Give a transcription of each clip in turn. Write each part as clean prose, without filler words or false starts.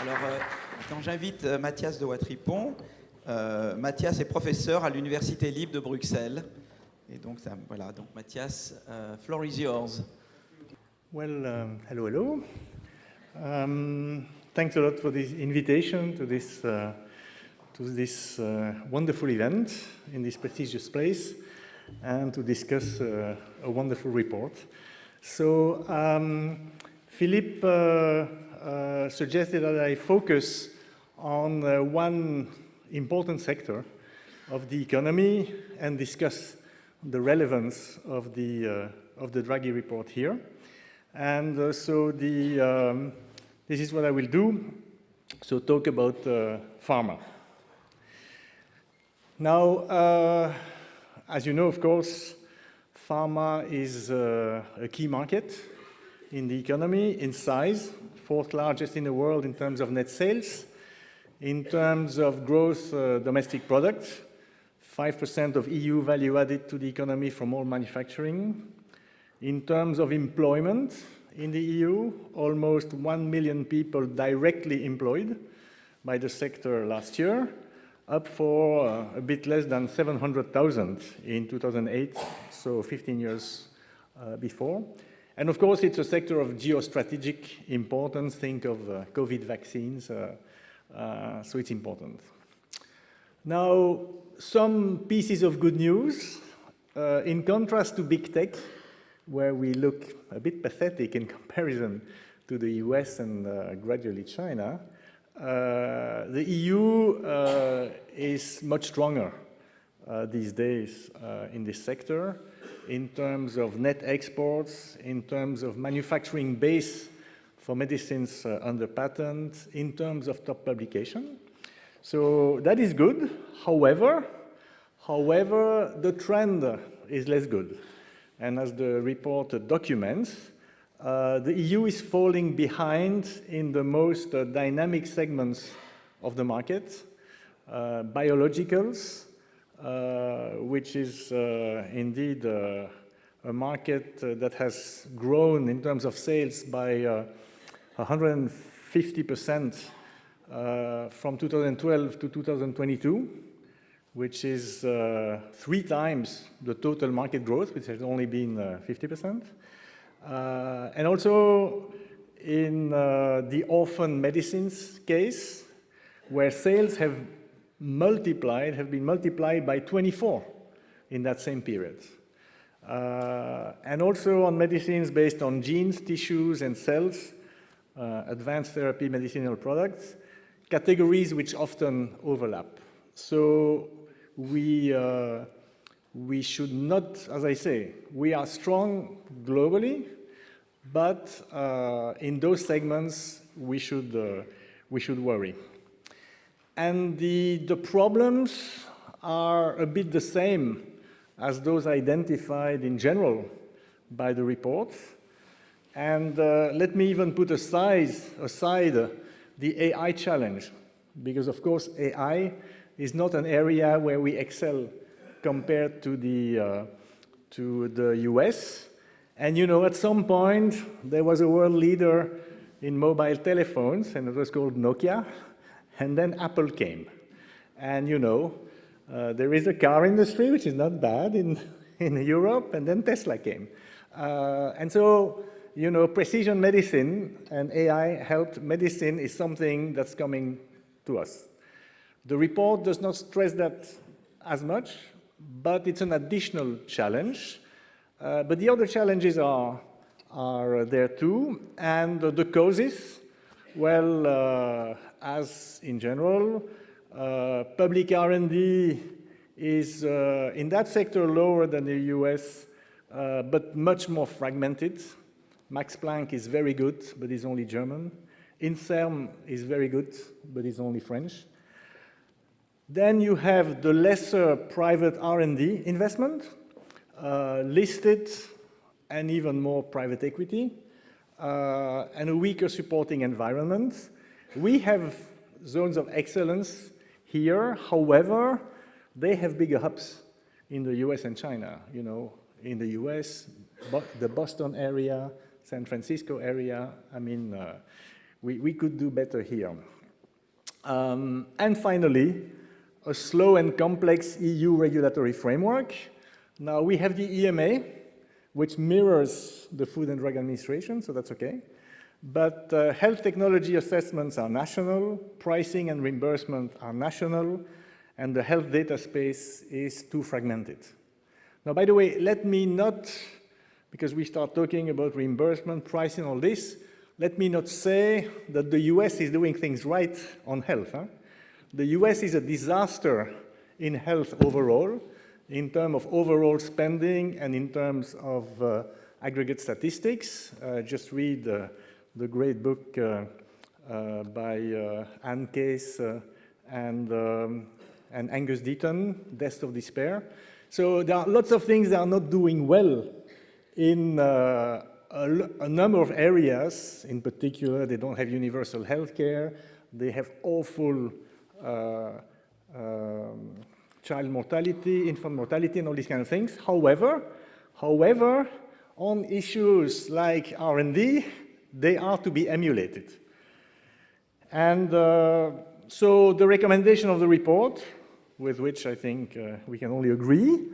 Alors, quand j'invite Mathias Dewatripont, Mathias est professeur à l'Université libre de Bruxelles. Et donc, voilà, donc Mathias, floor is yours. Well, hello. Thanks a lot for this invitation to this wonderful event in this prestigious place and to discuss a wonderful report. So, Philippe suggested that I focus on one important sector of the economy and discuss the relevance of the Draghi report here. And so this is what I will do. So talk about pharma. Now, as you know, of course, pharma is a key market in the economy in size, fourth largest in the world in terms of net sales. In terms of gross domestic product, 5% of EU value added to the economy from all manufacturing. In terms of employment in the EU, almost 1 million people directly employed by the sector last year, up for a bit less than 700,000 in 2008, so 15 years before. And of course, it's a sector of geostrategic importance. Think of COVID vaccines, so it's important. Now, some pieces of good news. In contrast to big tech, where we look a bit pathetic in comparison to the US and gradually China, the EU is much stronger these days in this sector in terms of net exports, in terms of manufacturing base for medicines under patent, in terms of top publication. So that is good. However, the trend is less good. And as the report documents, the EU is falling behind in the most dynamic segments of the market, biologicals, which is indeed a market that has grown in terms of sales by 150% from 2012 to 2022, which is 3 times the total market growth, which has only been 50%. And also in the orphan medicines case, where sales have been multiplied by 24 in that same period. And also on medicines based on genes, tissues, and cells, advanced therapy medicinal products, categories which often overlap. So we should not, as I say, we are strong globally, but in those segments we should worry. And the problems are a bit the same as those identified in general by the report. And let me even put aside the AI challenge, because of course AI is not an area where we excel compared to the US. And you know, at some point there was a world leader in mobile telephones, and it was called Nokia. And then Apple came. And you know, there is a car industry, which is not bad in Europe, and then Tesla came. And so, you know, precision medicine and AI-helped medicine is something that's coming to us. The report does not stress that as much, but it's an additional challenge. But the other challenges are there too. And the causes, well, as in general, public R&D is in that sector lower than the US, but much more fragmented. Max Planck is very good, but is only German. INSERM is very good, but is only French. Then you have the lesser private R&D investment, listed and even more private equity, and a weaker supporting environment. We have zones of excellence here. However, they have bigger hubs in the US and China. You know, in the US, the Boston area, San Francisco area, I mean, we could do better here. And finally, a slow and complex EU regulatory framework. Now we have the EMA, which mirrors the Food and Drug Administration, so that's okay. But health technology assessments are national, pricing and reimbursement are national, and the health data space is too fragmented. Now, by the way, let me not, because we start talking about reimbursement, pricing, all this, let me not say that the US is doing things right on health. Huh? The US is a disaster in health overall, in terms of overall spending and in terms of aggregate statistics. Just read the great book by Anne Case and Angus Deaton, Death of Despair. So there are lots of things that are not doing well in a number of areas. In particular, they don't have universal health care. They have awful child mortality, infant mortality, and all these kind of things. However, on issues like R&D, they are to be emulated. And so the recommendation of the report, with which I think we can only agree,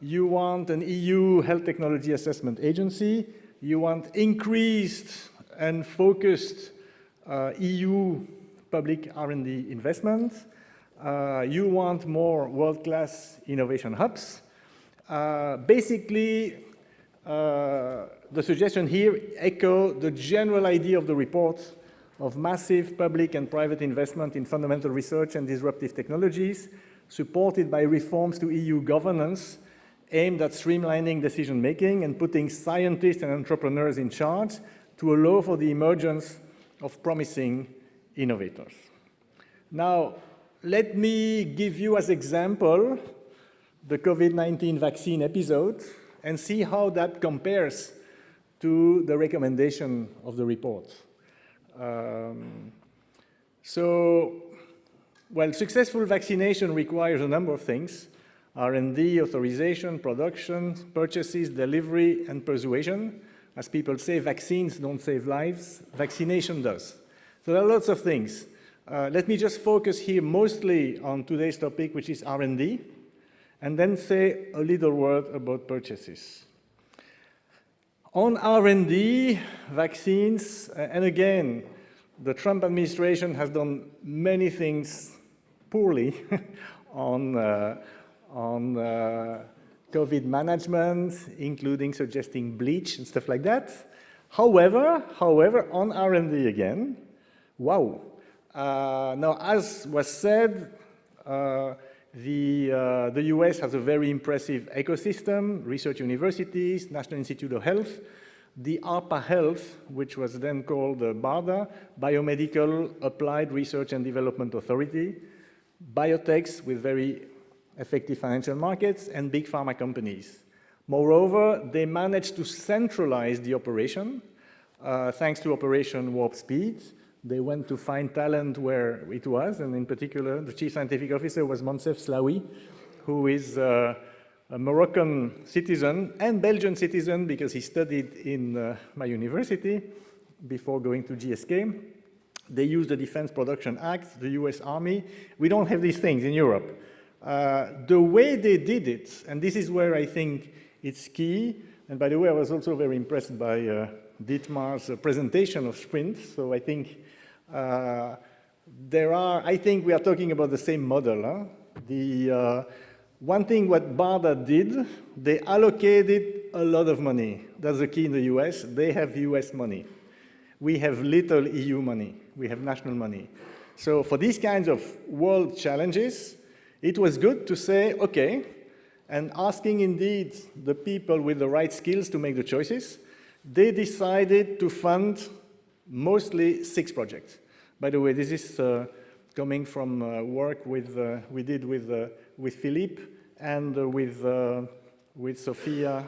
you want an EU health technology assessment agency, you want increased and focused EU public R&D investment, you want more world-class innovation hubs. Basically, the suggestion here echo the general idea of the report of massive public and private investment in fundamental research and disruptive technologies, supported by reforms to EU governance aimed at streamlining decision-making and putting scientists and entrepreneurs in charge to allow for the emergence of promising innovators. Now, let me give you as example the COVID-19 vaccine episode and see how that compares to the recommendation of the report. Well, successful vaccination requires a number of things: R&D, authorization, production, purchases, delivery, and persuasion. As people say, vaccines don't save lives, vaccination does. So there are lots of things. Let me just focus here mostly on today's topic, which is R&D, and then say a little word about purchases. On R&D, vaccines, and again, the Trump administration has done many things poorly on COVID management, including suggesting bleach and stuff like that. However, on R&D again, wow. Now, as was said, the US has a very impressive ecosystem, research universities, National Institute of Health, the ARPA Health, which was then called BARDA, Biomedical Applied Research and Development Authority, biotechs with very effective financial markets, and big pharma companies. Moreover, they managed to centralize the operation thanks to Operation Warp Speed. They went to find talent where it was, and in particular, the chief scientific officer was Monsef Slaoui, who is a Moroccan citizen and Belgian citizen because he studied in my university before going to GSK. They use the Defense Production Act, the US Army. We don't have these things in Europe. The way they did it, and this is where I think it's key, and by the way, I was also very impressed by Dietmar's presentation of Sprint, so I think I think we are talking about the same model. Huh? One thing what BARDA did, they allocated a lot of money. That's the key in the US. They have US money. We have little EU money. We have national money. So for these kinds of world challenges, it was good to say, okay, and asking indeed the people with the right skills to make the choices, they decided to fund mostly 6 projects. By the way, this is coming from work we did with Philippe and with Sofia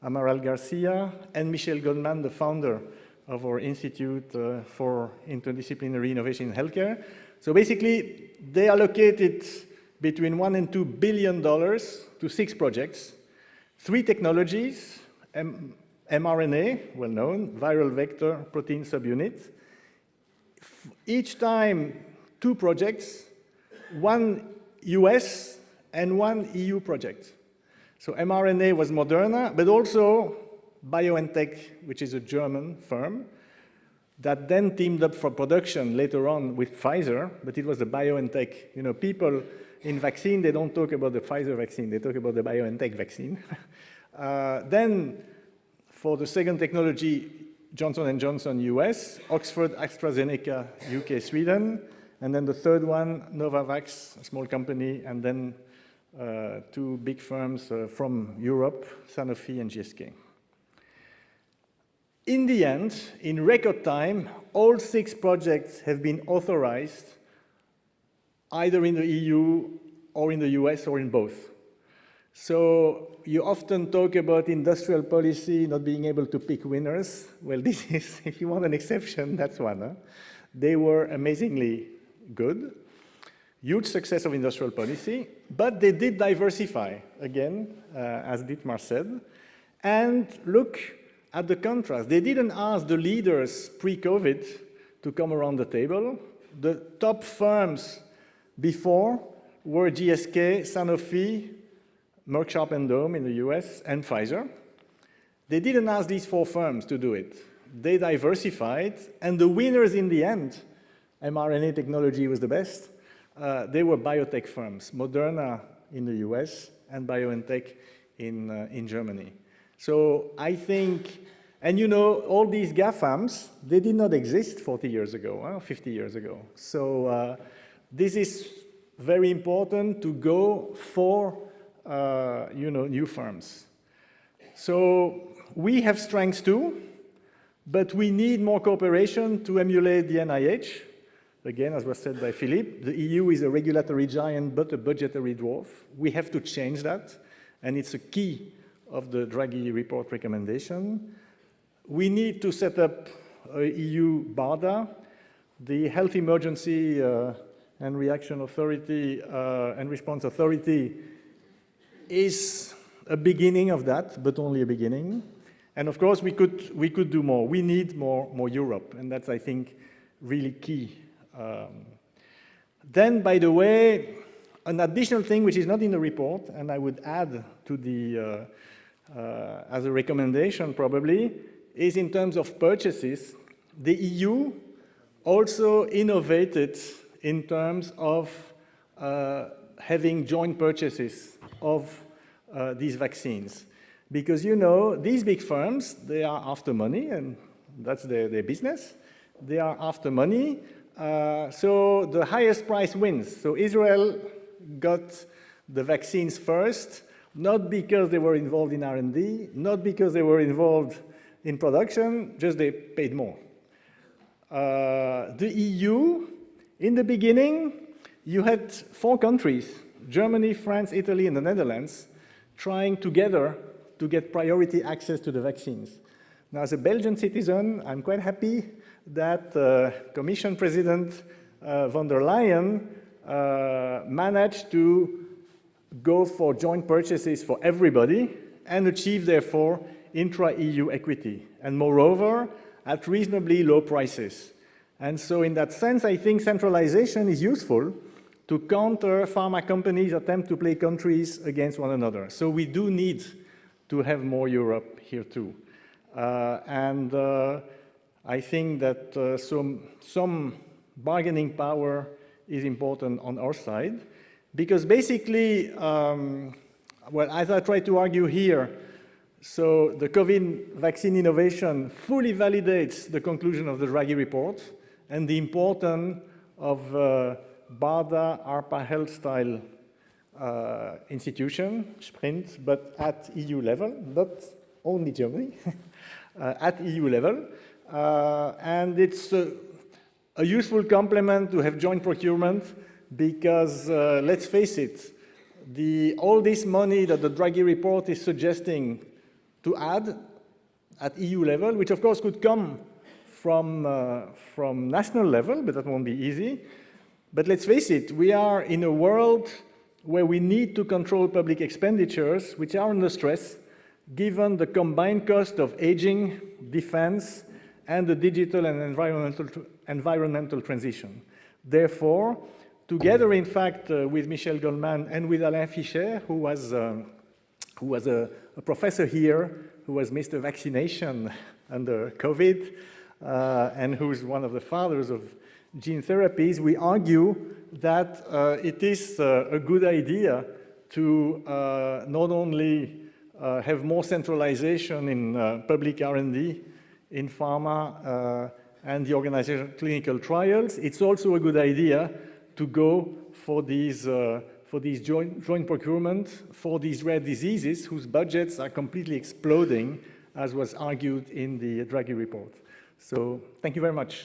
Amaral Garcia and Michel Goldman, the founder of our Institute for Interdisciplinary Innovation in Healthcare. So basically, they allocated between $1 and $2 billion to 6 projects, 3 technologies, mRNA, well known, viral vector protein subunit, Each time, 2 projects, 1 US and 1 EU project. So mRNA was Moderna, but also BioNTech, which is a German firm, that then teamed up for production later on with Pfizer, but it was the BioNTech. You know, people in vaccine, they don't talk about the Pfizer vaccine, they talk about the BioNTech vaccine. Then, for the second technology, Johnson & Johnson, US, Oxford, AstraZeneca, UK, Sweden, and then the third one, Novavax, a small company, and then 2 big firms from Europe, Sanofi and GSK. In the end, in record time, all 6 projects have been authorized either in the EU or in the US or in both. So you often talk about industrial policy not being able to pick winners. Well, this is, if you want an exception, that's one. Huh? They were amazingly good. Huge success of industrial policy, but they did diversify, again, as Dietmar said. And look at the contrast. They didn't ask the leaders pre-COVID to come around the table. The top firms before were GSK, Sanofi, Merck Sharp & Dohme in the US, and Pfizer. They didn't ask these 4 firms to do it. They diversified, and the winners in the end, mRNA technology was the best, they were biotech firms, Moderna in the US and BioNTech in Germany. So I think, and you know, all these GAFAMs, they did not exist 40 years ago, 50 years ago. So this is very important to go for you know, new firms. So we have strengths too, but we need more cooperation to emulate the NIH. Again, as was said by Philippe, the EU is a regulatory giant, but a budgetary dwarf. We have to change that, and it's a key of the Draghi report recommendation. We need to set up a EU BARDA, the Health Emergency and Reaction Authority and Response Authority is a beginning of that, but only a beginning. And of course, we could do more. We need more Europe, and that's, I think, really key. Then, by the way, an additional thing which is not in the report, and I would add to the, as a recommendation probably, is in terms of purchases. The EU also innovated in terms of having joint purchases of these vaccines. Because, you know, these big firms, they are after money, and that's their business. They are after money, so the highest price wins. So Israel got the vaccines first, not because they were involved in R&D, not because they were involved in production, just they paid more. The EU, in the beginning, you had 4 countries, Germany, France, Italy, and the Netherlands, trying together to get priority access to the vaccines. Now, as a Belgian citizen, I'm quite happy that Commission President von der Leyen managed to go for joint purchases for everybody and achieve, therefore, intra-EU equity. And moreover, at reasonably low prices. And so in that sense, I think centralization is useful to counter pharma companies' attempt to play countries against one another. So we do need to have more Europe here too. I think that some bargaining power is important on our side, because basically, well, as I try to argue here, so the COVID vaccine innovation fully validates the conclusion of the Draghi report and the importance of BARDA, ARPA health-style institution, Sprint, but at EU level, not only Germany, at EU level. And it's a useful complement to have joint procurement because, let's face it, all this money that the Draghi report is suggesting to add at EU level, which of course could come from national level, but that won't be easy. But let's face it, we are in a world where we need to control public expenditures, which are under stress, given the combined cost of aging, defense, and the digital and environmental environmental transition. Therefore, together, in fact, with Michel Goldman and with Alain Fischer, who was a professor here, who was Mr. Vaccination under COVID, and who's one of the fathers of gene therapies, we argue that it is a good idea to not only have more centralization in public R&D, in pharma, and the organization of clinical trials. It's also a good idea to go for these joint procurement for these rare diseases whose budgets are completely exploding, as was argued in the Draghi report. So thank you very much.